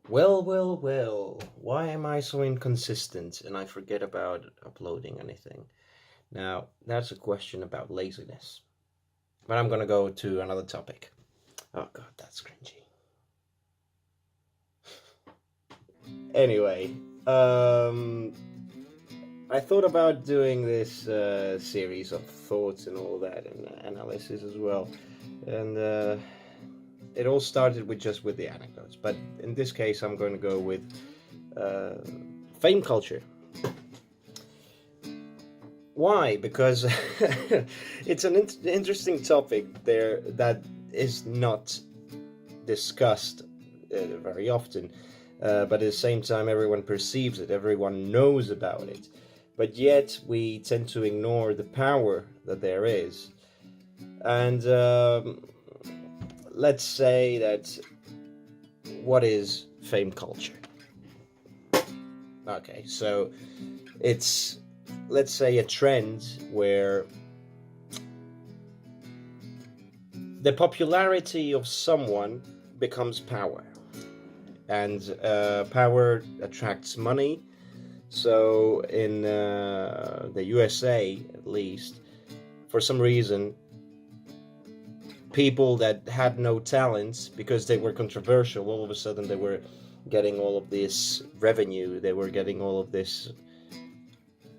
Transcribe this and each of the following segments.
Well, why am I so inconsistent and I forget about uploading anything? Now, that's a question about laziness. But I'm gonna go to another topic. Oh god, that's cringy. Anyway, um, I thought about doing this series of thoughts and all that and analysis as well. And it all started with the anecdotes. But in this case, I'm going to go with uh, fame culture. Why? Because it's an interesting topic there that is not discussed very often, but at the same time, everyone perceives it, everyone knows about it, but yet we tend to ignore the power that there is. And let's say that what is fame culture? Okay, so it's, let's say, a trend where the popularity of someone becomes power, and power attracts money. So in the USA, at least, for some reason, people that had no talents because they were controversial, all of a sudden they were getting all of this revenue, they were getting all of this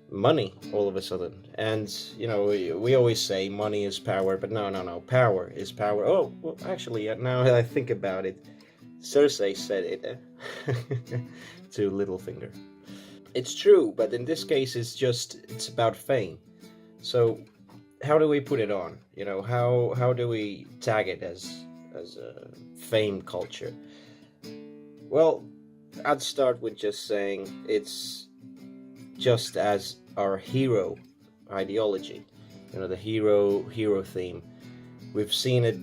money all of a sudden. And we always say money is power, but no, power is power. Oh well, actually, now that I think about it, Cersei said it to Littlefinger. It's true, but in this case it's about fame. So how do we put it on? How do we tag it as a fame culture? Well, I'd start with just saying it's just as our hero ideology, the hero theme. We've seen it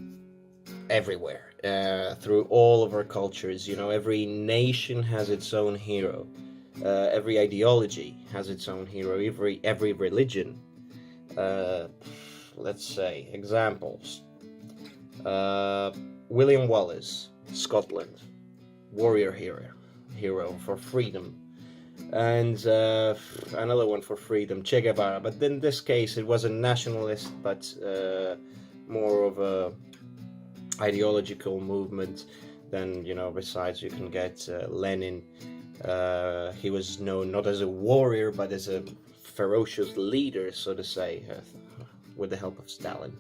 everywhere, through all of our cultures. Every nation has its own hero. Every ideology has its own hero. Every religion. Let's say examples. William Wallace, Scotland, warrior hero for freedom. And another one for freedom, Che Guevara. But in this case, it wasn't nationalist, but more of a ideological movement. Then, besides, you can get Lenin. He was known not as a warrior, but as a ferocious leader, so to say, with the help of Stalin.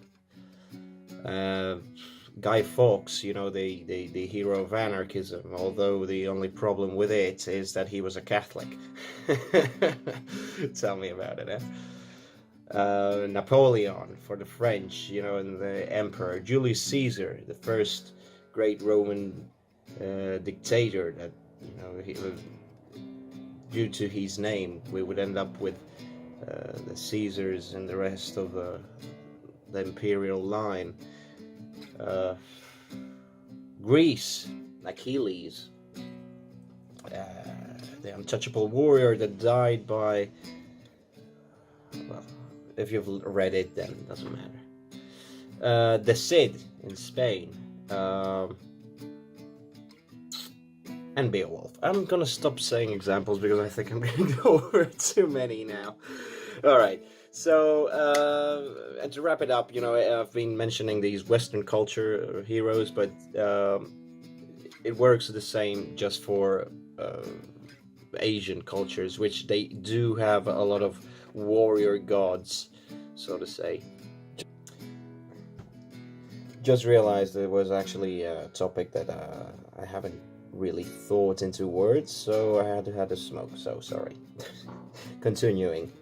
Guy Fawkes, the hero of anarchism, although the only problem with it is that he was a Catholic. Tell me about it, Napoleon for the French, and the emperor. Julius Caesar, the first great Roman dictator that, due to his name, we would end up with the Caesars and the rest of the imperial line. Greece, Achilles, the untouchable warrior that died by, well, if you've read it, then it doesn't matter. The Cid in Spain, and Beowulf. I'm gonna stop saying examples because I think I'm gonna go over too many now. All right. So, and to wrap it up, I've been mentioning these Western culture heroes, but it works the same just for Asian cultures, which they do have a lot of warrior gods, so to say. Just realized it was actually a topic that I haven't really thought into words, so I had to have a smoke, so sorry. Continuing.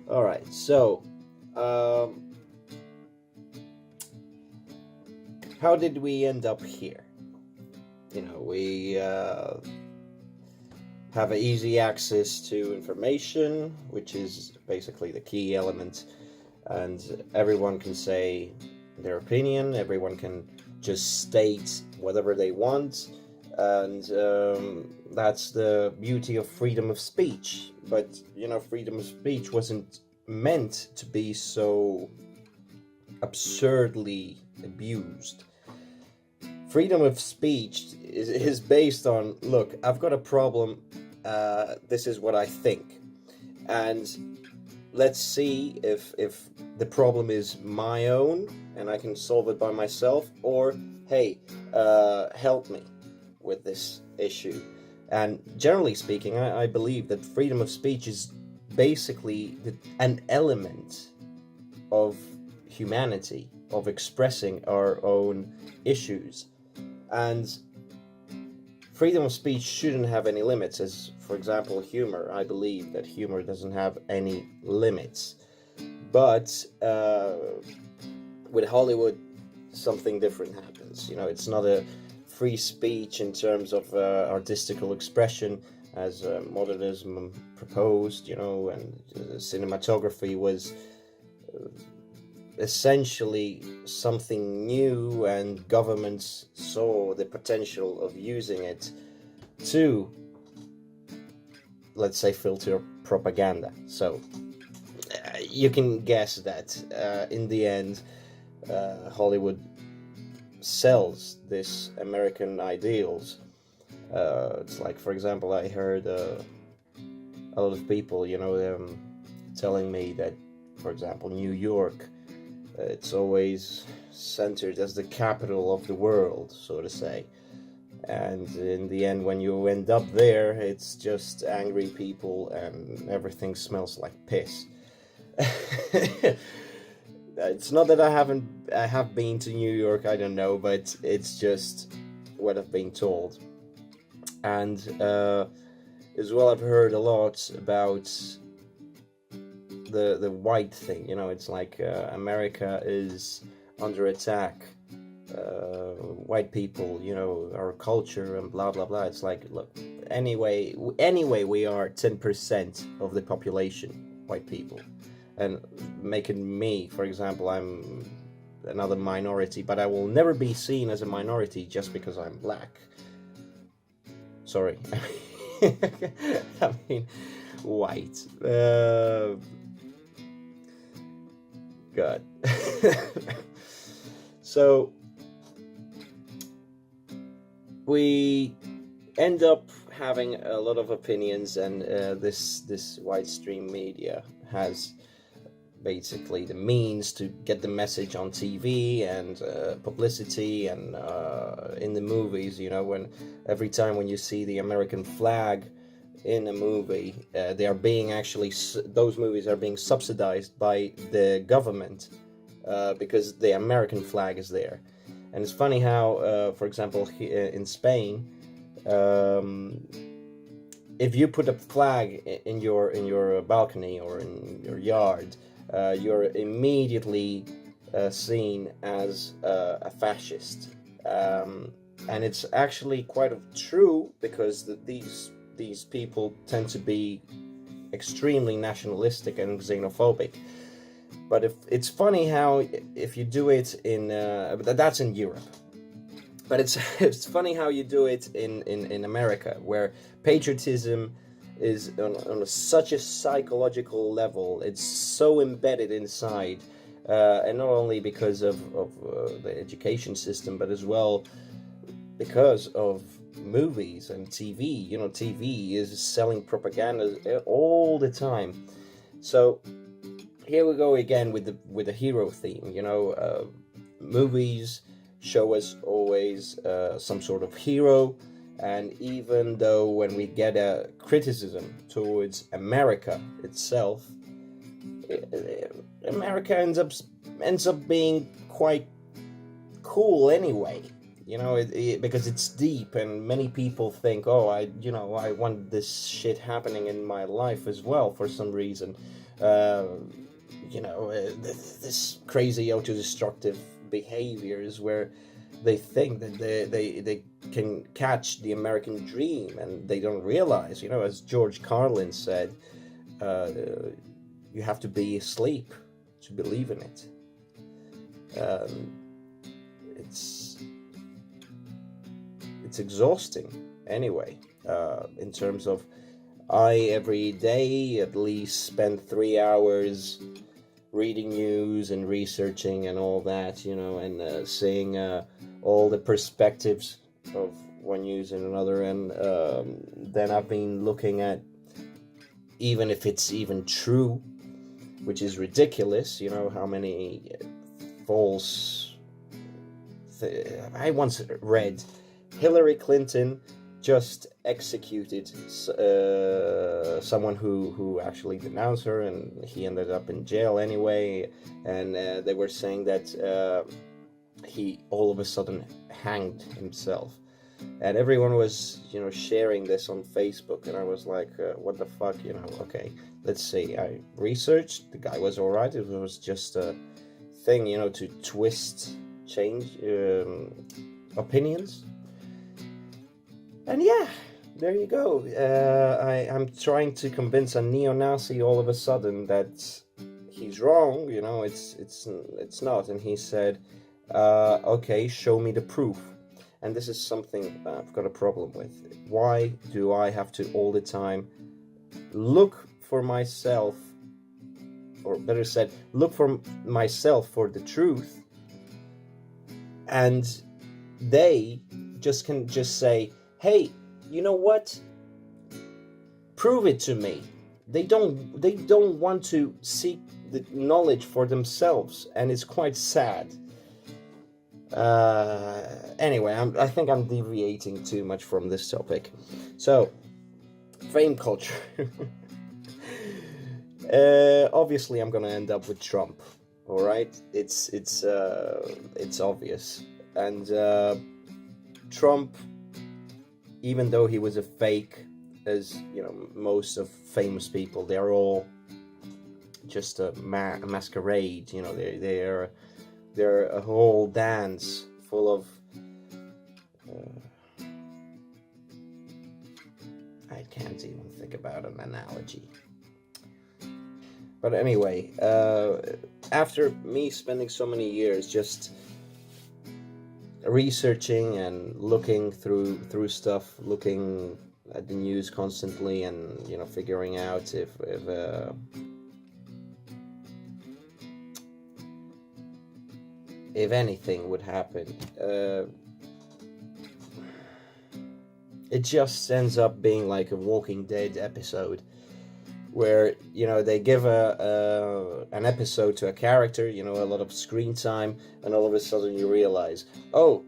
All right, so how did we end up here? We have easy access to information, which is basically the key element, and everyone can say their opinion. Everyone can just state whatever they want, and that's the beauty of freedom of speech. But freedom of speech wasn't meant to be so absurdly abused. freedom of speech is based on, look, I've got a problem, this is what I think, and let's see if the problem is my own and I can solve it by myself, or hey, help me with this issue. And generally speaking, I believe that freedom of speech is basically an element of humanity, of expressing our own issues. And freedom of speech shouldn't have any limits, as, for example, humor. I believe that humor doesn't have any limits. But with Hollywood, something different happens. It's not a free speech in terms of artistical expression, as modernism proposed, and cinematography was essentially something new, and governments saw the potential of using it to, let's say, filter propaganda. So you can guess that in the end, Hollywood sells this American ideals. It's like, for example, I heard a lot of people, telling me that, for example, New York, it's always centered as the capital of the world, so to say. And in the end, when you end up there, it's just angry people and everything smells like piss. It's not that I have been to New York, I don't know, but it's just what I've been told. And as well, I've heard a lot about the white thing. It's like America is under attack, white people, our culture and blah blah blah. It's like, look, anyway we are 10% of the population, white people, and making me, for example, I'm another minority, but I will never be seen as a minority just because I'm black. Sorry. I mean, white. God. So we end up having a lot of opinions, and this widestream media has basically the means to get the message on TV and publicity and in the movies. When every time when you see the American flag in a movie, they are being those movies are being subsidized by the government because the American flag is there. And it's funny how, for example, in Spain, if you put a flag in your balcony or in your yard, you're immediately seen as a fascist, and it's actually quite true, because these people tend to be extremely nationalistic and xenophobic. But if it's funny how, if you do it in that's in Europe, but it's funny how you do it in America, where patriotism is on such a psychological level. It's so embedded inside, and not only because of the education system, but as well because of movies and TV. TV is selling propaganda all the time. So here we go again with the hero theme. Movies show us always some sort of hero. And even though when we get a criticism towards America itself, America ends up being quite cool anyway. Because it's deep, and many people think, oh, I want this shit happening in my life as well for some reason. This crazy autodestructive behaviors where they think that they can catch the American dream, and they don't realize, as George Carlin said, you have to be asleep to believe in it. It's exhausting anyway, in terms of, I every day at least spend 3 hours reading news and researching and all that, and seeing all the perspectives of one news and another, and then I've been looking at, even if it's even true, which is ridiculous, how many false... I once read Hillary Clinton just executed someone who actually denounced her, and he ended up in jail anyway, and they were saying that he all of a sudden hanged himself, and everyone was sharing this on Facebook, and I was like, what the fuck, okay, let's see. I researched, the guy was all right. It was just a thing, to change opinions. And yeah, there you go. I'm trying to convince a neo-Nazi all of a sudden that he's wrong. It's not. And he said, okay, show me the proof. And this is something I've got a problem with. Why do I have to all the time look for myself, or better said, look for myself for the truth, and they can just say, hey, you know what? Prove it to me. They don't want to seek the knowledge for themselves, and it's quite sad. Anyway, I think I'm deviating too much from this topic. So, fame culture. Obviously, I'm gonna end up with Trump. All right, it's obvious, and Trump, even though he was a fake, as most of famous people, they're all just a masquerade. They're a whole dance full of I can't even think about an analogy. But anyway, after me spending so many years just researching and looking through stuff, looking at the news constantly, and figuring out if anything would happen, it just ends up being like a Walking Dead episode, where they give an episode to a character, a lot of screen time, and all of a sudden you realize, oh,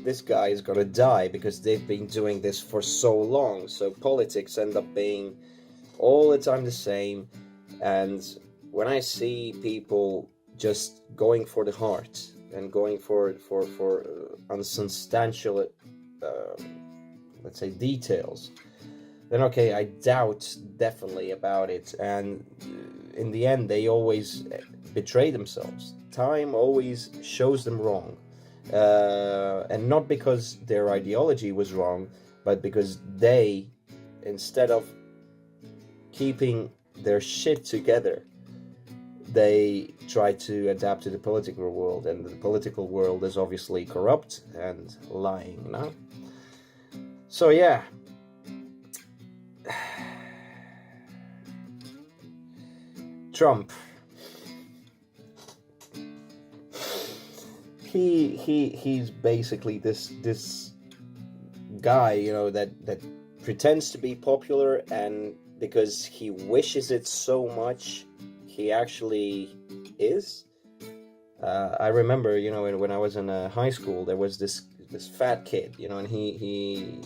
this guy is gonna die because they've been doing this for so long. So politics end up being all the time the same. And when I see people just going for the heart and going for unsubstantial, let's say, details, then okay, I doubt definitely about it. And in the end, they always betray themselves. Time always shows them wrong. And not because their ideology was wrong, but because they, instead of keeping their shit together, they try to adapt to the political world, and the political world is obviously corrupt and lying, So yeah. Trump. He's basically this guy, that pretends to be popular, and because he wishes it so much, he actually is. I remember, when I was in high school, there was this fat kid, and he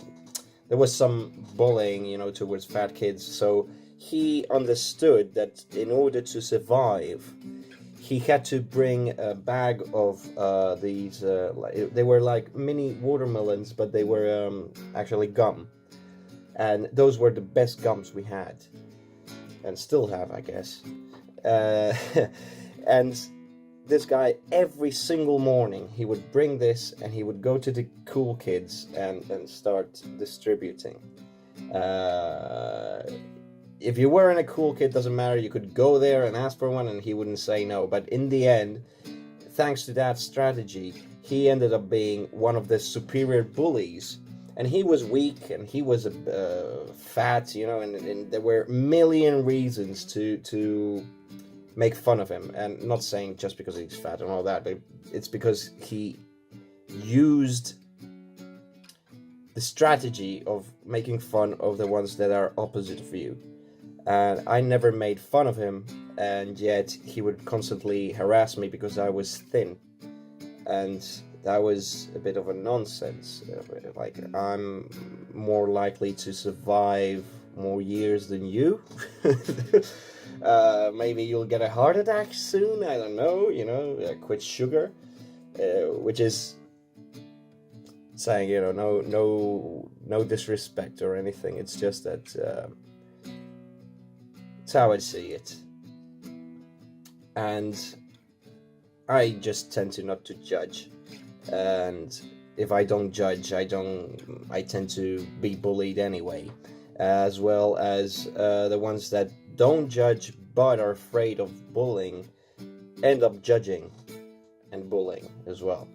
there was some bullying, towards fat kids. So he understood that in order to survive, he had to bring a bag of these, they were like mini watermelons, but they were actually gum. And those were the best gums we had, and still have, I guess. And this guy, every single morning, he would bring this, and he would go to the cool kids and start distributing. If you weren't a cool kid, doesn't matter, you could go there and ask for one, and he wouldn't say no. But in the end, thanks to that strategy, he ended up being one of the superior bullies. And he was weak, and he was fat, and there were a million reasons to make fun of him, and not saying just because he's fat and all that, but it's because he used the strategy of making fun of the ones that are opposite of you. And I never made fun of him, and yet he would constantly harass me because I was thin. And that was a bit of a nonsense. Like, I'm more likely to survive more years than you. Maybe you'll get a heart attack soon, I don't know, quit sugar, which is saying, no disrespect or anything. It's just that it's how I see it. And I just tend to not to judge. And if I don't judge, I tend to be bullied anyway. As well as the ones that don't judge but are afraid of bullying end up judging and bullying as well.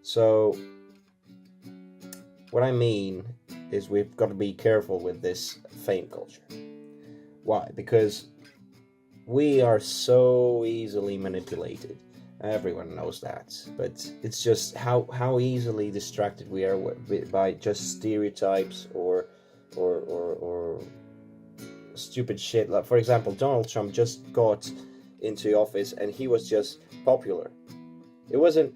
So what I mean is we've got to be careful with this fame culture. Why? Because we are so easily manipulated. Everyone knows that, but it's just how easily distracted we are by just stereotypes or stupid shit. Like, for example, Donald Trump just got into office and he was just popular. It wasn't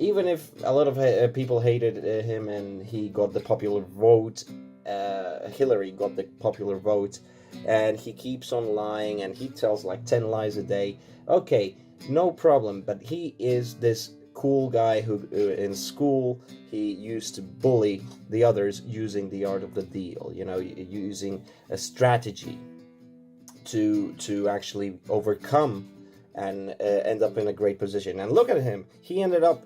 even if a lot of people hated him and he got the popular vote. Hillary got the popular vote, and he keeps on lying and he tells like 10 lies a day. Okay, no problem, but he is this cool guy who in school he used to bully the others using the art of the deal, using a strategy to actually overcome and end up in a great position. And look at him, he ended up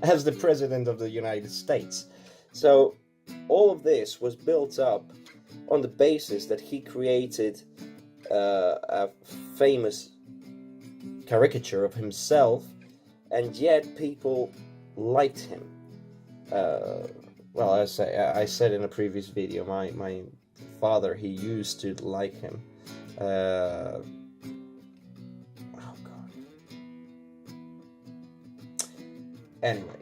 as the president of the United States. So all of this was built up on the basis that he created a famous caricature of himself, and yet people liked him. Well, I said in a previous video, my father, he used to like him. Oh God. Anyway,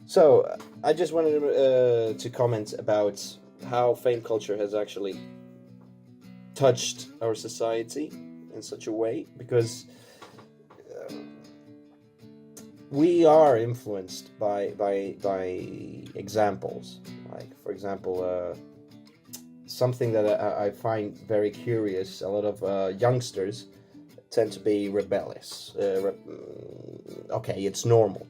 so I just wanted to comment about how fame culture has actually touched our society in such a way, because we are influenced by examples. Like, for example, something that I find very curious, a lot of youngsters tend to be rebellious. Okay, it's normal,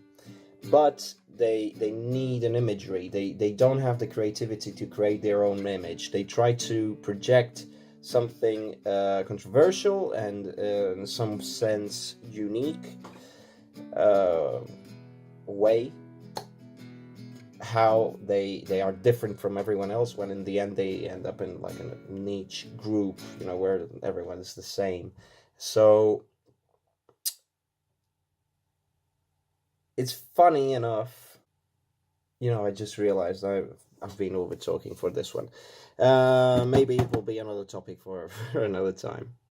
but they need an imagery. They don't have the creativity to create their own image. They try to project something controversial and in some sense unique way, how they are different from everyone else, when in the end they end up in like a niche group, where everyone is the same. So it's funny enough, I just realized I've been over talking for this one. Maybe it will be another topic for another time.